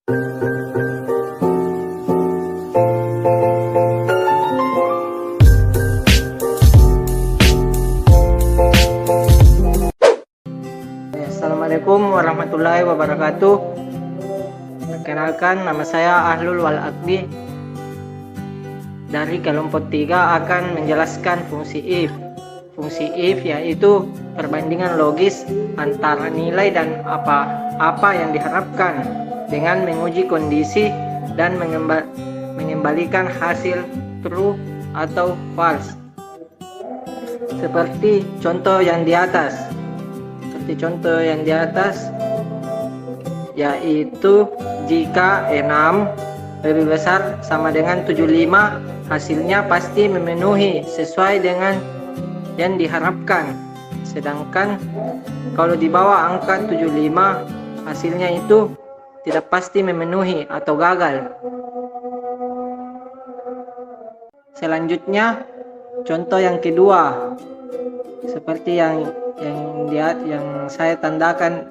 Assalamualaikum warahmatullahi wabarakatuh. Perkenalkan, nama saya Ahlul Wal Akbi. Dari kelompok 3 akan menjelaskan fungsi if. Fungsi if yaitu perbandingan logis antara nilai dan apa yang diharapkan dengan menguji kondisi dan mengembalikan hasil true atau false. Seperti contoh yang di atas. Yaitu jika 6 lebih besar sama dengan 75, hasilnya pasti memenuhi sesuai dengan yang diharapkan. Sedangkan kalau di bawah angka 75, hasilnya itu tidak pasti memenuhi atau gagal. Selanjutnya, contoh yang kedua, seperti yang saya tandakan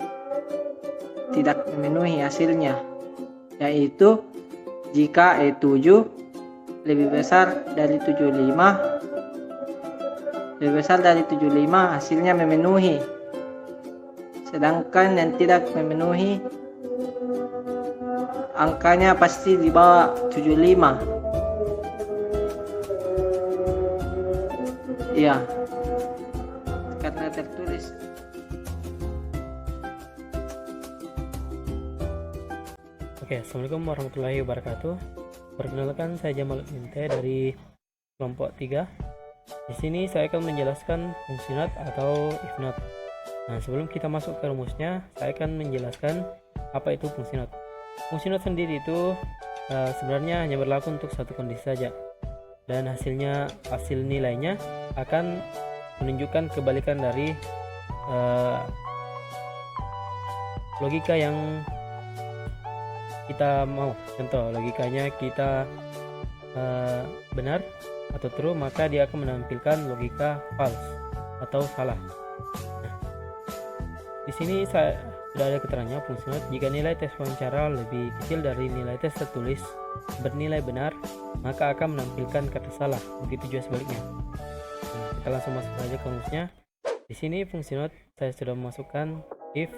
tidak memenuhi hasilnya, yaitu jika E7 lebih besar dari 75, hasilnya memenuhi. Sedangkan yang tidak memenuhi, angkanya pasti di bawah 75. Iya, karena tertulis. Oke, assalamualaikum warahmatullahi wabarakatuh. Perkenalkan, saya Jamal Minte dari kelompok 3. Di sini saya akan menjelaskan fungsi not atau if not. Nah, sebelum kita masuk ke rumusnya, saya akan menjelaskan apa itu fungsi not. Fungsi not sendiri itu sebenarnya hanya berlaku untuk satu kondisi saja, dan hasil nilainya akan menunjukkan kebalikan dari logika yang kita mau. Contoh, logikanya kita benar atau true, maka dia akan menampilkan logika false atau salah. Nah, di sini sudah ada keterangannya fungsi not. Jika nilai tes wawancara lebih kecil dari nilai tes tertulis bernilai benar, maka akan menampilkan kata salah. Begitu juga sebaliknya. Nah, kita langsung masuk saja ke rumusnya. Di sini fungsi not saya sudah memasukkan if.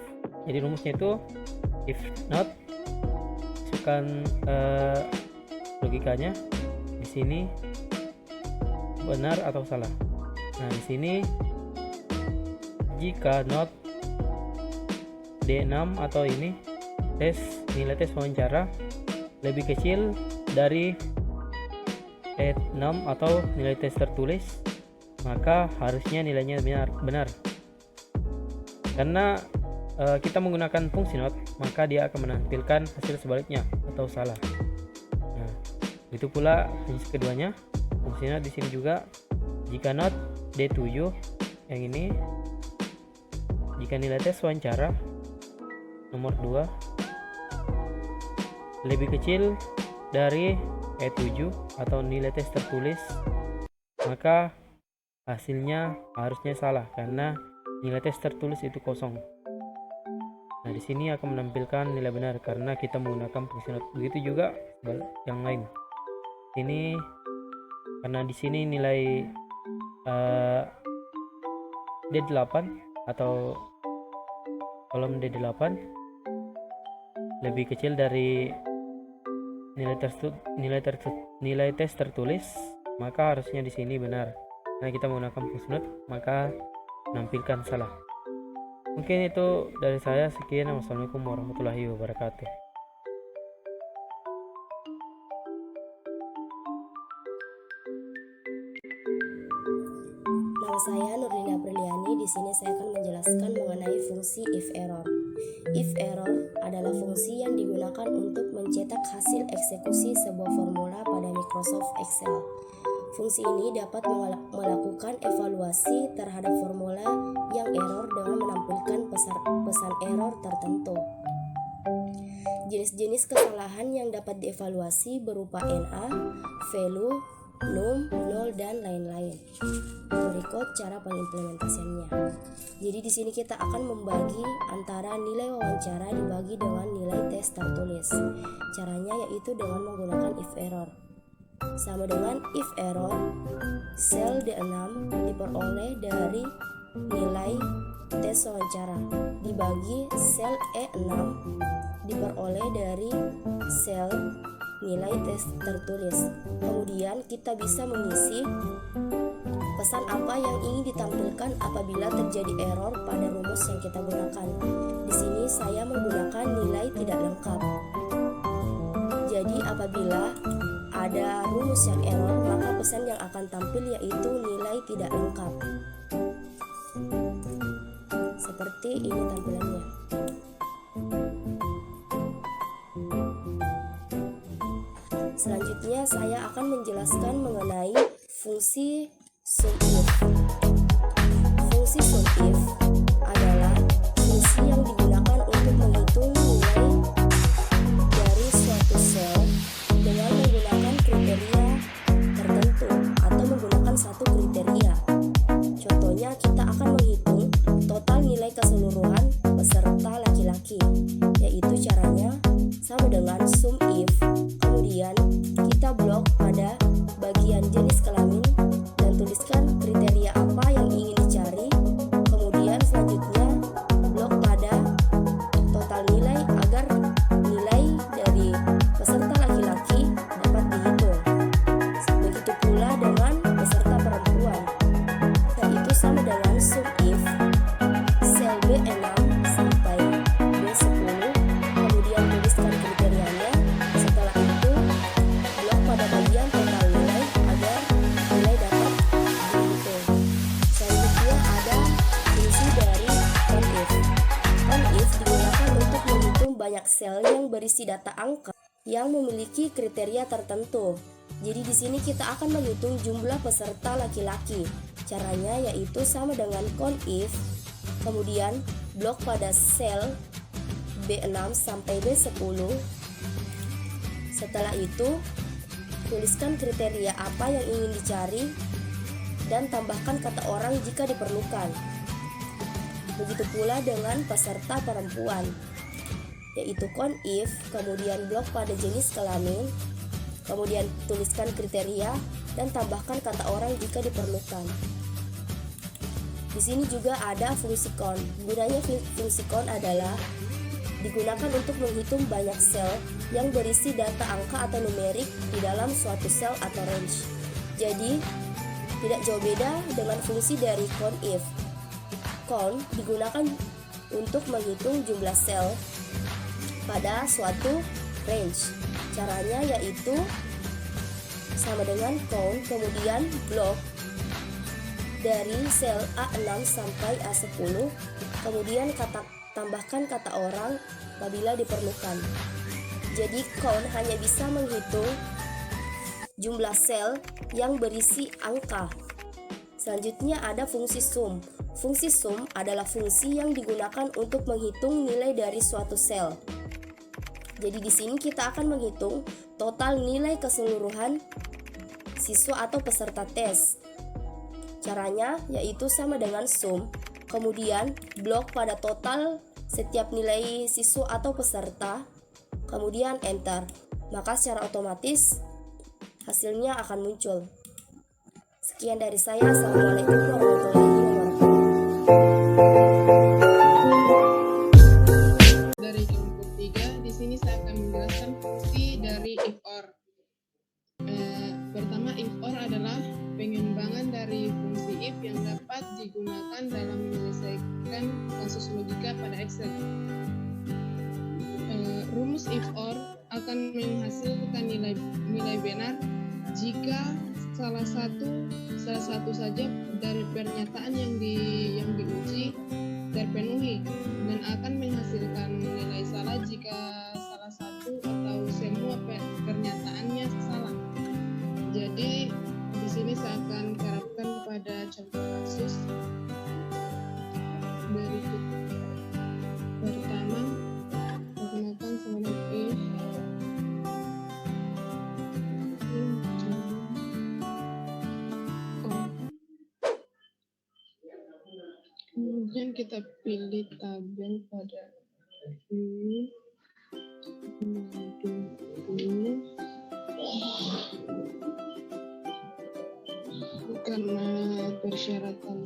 Jadi rumusnya itu if not, masukkan logikanya di sini benar atau salah. Nah, di sini jika not D6 atau ini nilai tes wawancara lebih kecil dari E6 atau nilai tes tertulis, maka harusnya nilainya benar. Karena kita menggunakan fungsi not, maka dia akan menampilkan hasil sebaliknya atau salah. Nah, itu pula fungsi keduanya. Fungsi not di sini juga jika not D7 yang ini, jika nilai tes wawancara nomor 2 lebih kecil dari E7 atau nilai tes tertulis, maka hasilnya harusnya salah karena nilai tes tertulis itu kosong. Nah, di sini akan menampilkan nilai benar karena kita menggunakan fungsi not. Begitu juga yang lain. Ini karena di sini nilai D8 atau kolom D8 lebih kecil dari nilai tes tertulis, maka harusnya di sini benar. Karena kita menggunakan fungsi not, maka menampilkan salah. Mungkin itu dari saya. Sekian. Wassalamualaikum warahmatullahi wabarakatuh. Nama saya Nurlina Briliani. Di sini saya akan menjelaskan mengenai fungsi if error. If error adalah fungsi yang digunakan untuk mencetak hasil eksekusi sebuah formula pada Microsoft Excel. Fungsi ini dapat melakukan evaluasi terhadap formula yang error dengan menampilkan pesan error tertentu. Jenis-jenis kesalahan yang dapat dievaluasi berupa NA, value, num, nol, dan lain-lain. Berikut cara pengimplementasiannya. Jadi di sini kita akan membagi antara nilai wawancara dibagi dengan nilai tes tertulis. Caranya yaitu dengan menggunakan if error. Sama dengan if error, sel D6 diperoleh dari nilai tes wawancara dibagi sel E6 diperoleh dari sel nilai tes tertulis. Kemudian kita bisa mengisi pesan apa yang ingin ditampilkan apabila terjadi error pada rumus yang kita gunakan. Di sini saya menggunakan nilai tidak lengkap. Jadi apabila ada rumus yang error, maka pesan yang akan tampil yaitu nilai tidak lengkap. Seperti ini tampilannya. Selanjutnya saya akan menjelaskan mengenai fungsi SUMIF. Fungsi SUMIF adalah fungsi yang digunakan untuk menghitung nilai dari suatu sel dengan menggunakan kriteria tertentu atau menggunakan satu kriteria. Contohnya kita akan menghitung total nilai keseluruhan peserta laki-laki, yaitu caranya sama dengan SUMIF. Kemudian kita blok pada bagian jenis kelamin dan tuliskan kriteria apa yang ingin dicari. Kemudian selanjutnya blok pada total nilai agar nilai dari peserta laki-laki dapat dihitung. Begitu pula dengan peserta perempuan, yaitu sama dengan SUMIF sel B6 sampai B10. Kemudian tuliskan kriterianya. Setelah itu blok pada bagian total nilai agar nilai dapat dihitung. Selanjutnya ada fungsi dari CONIF. CONIF digunakan untuk menghitung banyak sel yang berisi data angka yang memiliki kriteria tertentu. Jadi di sini kita akan menghitung jumlah peserta laki-laki. Caranya yaitu sama dengan CONIF. Kemudian blok pada sel B6 sampai B10. Setelah itu tuliskan kriteria apa yang ingin dicari dan tambahkan kata orang jika diperlukan. Begitu pula dengan peserta perempuan, yaitu CONIF, kemudian blok pada jenis kelamin, kemudian tuliskan kriteria dan tambahkan kata orang jika diperlukan. Di sini juga ada fungsi CON. Gunanya fungsi CON adalah digunakan untuk menghitung banyak sel yang berisi data angka atau numerik di dalam suatu sel atau range. Jadi, tidak jauh beda dengan fungsi dari CONIF. CON digunakan untuk menghitung jumlah sel pada suatu range. Caranya yaitu sama dengan count, kemudian blok dari sel A6 sampai A10, kemudian tambahkan kata orang apabila diperlukan. Jadi count hanya bisa menghitung jumlah sel yang berisi angka. Selanjutnya ada fungsi sum. Fungsi sum adalah fungsi yang digunakan untuk menghitung nilai dari suatu sel. Jadi di sini kita akan menghitung total nilai keseluruhan siswa atau peserta tes. Caranya yaitu sama dengan sum, kemudian blok pada total setiap nilai siswa atau peserta, kemudian enter. Maka secara otomatis hasilnya akan muncul. Sekian dari saya. Assalamualaikum warahmatullahi wabarakatuh. Dari kelompok 3, di sini saya akan menjelaskan fungsi dari if or. Pertama, if or adalah pengembangan dari fungsi if yang dapat digunakan dalam menyelesaikan kasus logika pada Excel. Rumus if or akan menghasilkan nilai benar jika salah satu saja dari pernyataan yang diuji terpenuhi, dan akan menghasilkan nilai salah jika salah satu atau semua pernyataannya salah. Jadi di sini saya akan terapkan pada contoh kasus berikut. Pertama, menggunakan formula if kita pilih tabel pada ini. Karena persyaratan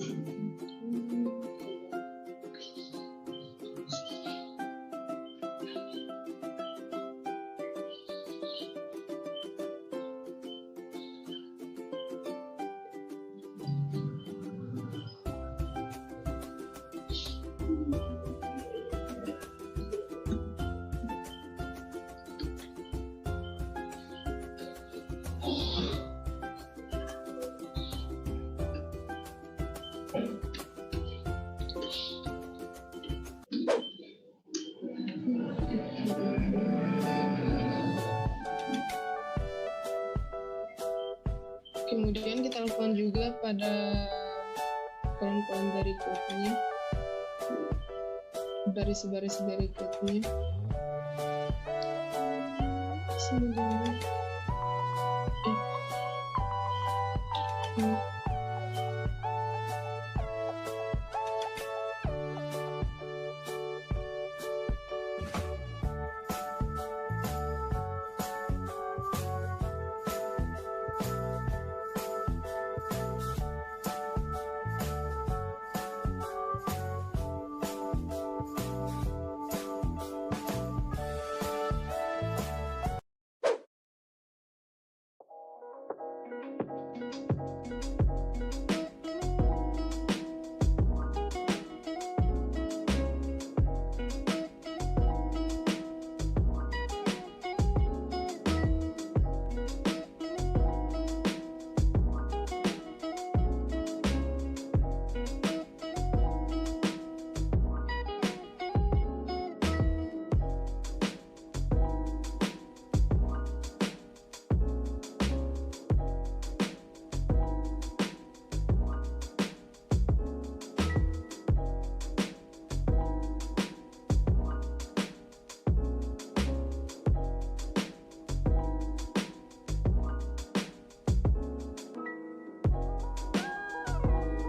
kemudian kita lakukan juga pada kolom-kolom berikutnya, baris-baris berikutnya.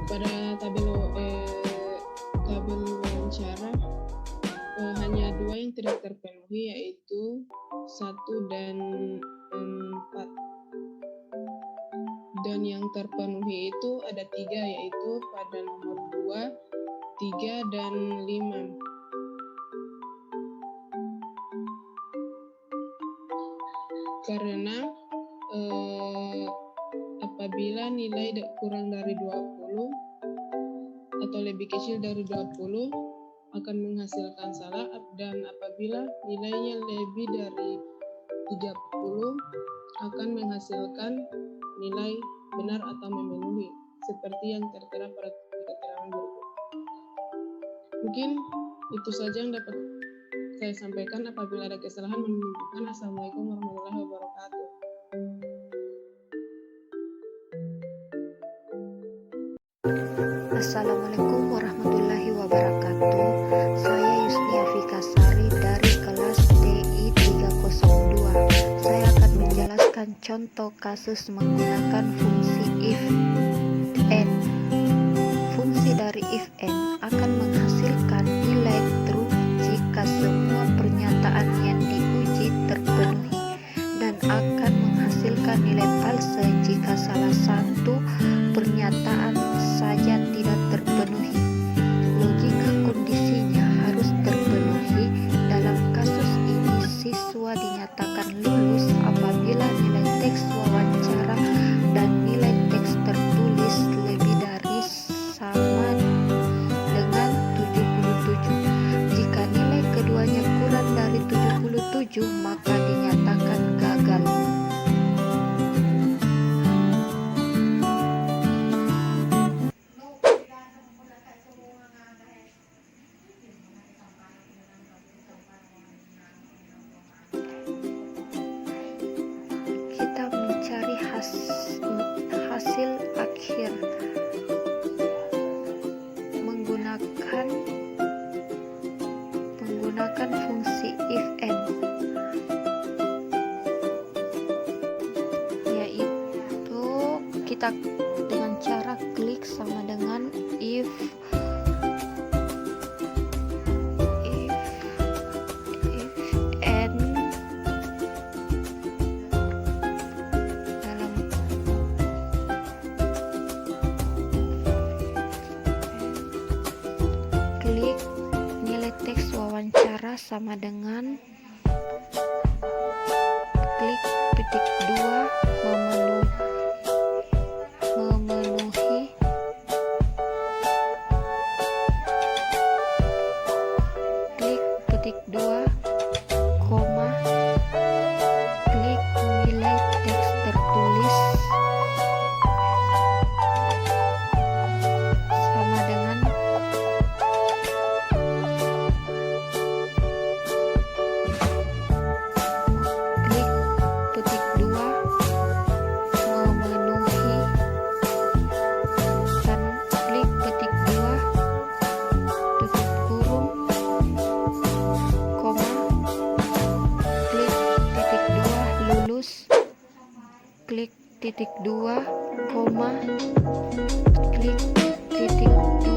Pada tabel wawancara hanya 2 yang tidak terpenuhi, yaitu 1 dan 4. Dan yang terpenuhi itu ada 3, yaitu pada nomor 2, 3, dan 5. Karena apabila nilai kurang dari 20 atau lebih kecil dari 20 akan menghasilkan salah, dan apabila nilainya lebih dari 30 akan menghasilkan nilai benar atau memenuhi, seperti yang tertera pada keterangan berikut. Mungkin itu saja yang dapat saya sampaikan. Apabila ada kesalahan, mohon dimaafkan. Assalamualaikum warahmatullahi wabarakatuh. Assalamualaikum warahmatullahi wabarakatuh. Saya Yusnia Fikasari dari kelas DI 302. Saya akan menjelaskan contoh kasus menggunakan fungsi if and. Fungsi dari if and akan menghasilkan nilai true jika semua pernyataan yang diuji terpenuhi, dan akan menghasilkan nilai false jika salah satu pernyataan saja tidak terpenuhi. Logika kondisinya harus terpenuhi. Dalam kasus ini, siswa dinyatakan lulus apabila nilai teks wawancara dan nilai teks tertulis lebih dari sama dengan 77. Jika nilai keduanya kurang dari 77, maka dinyatakan gagal. Kita mencari hasil akhir menggunakan fungsi if and, yaitu kita dengan cara klik sama dengan if sama dengan klik titik 2 memenuhi klik titik 2 koma klik nilai teks tertulis sama dengan klik titik 2 memenuhi dan klik titik 2 tutup kurung koma klik titik 2 lulus klik titik 2 koma klik titik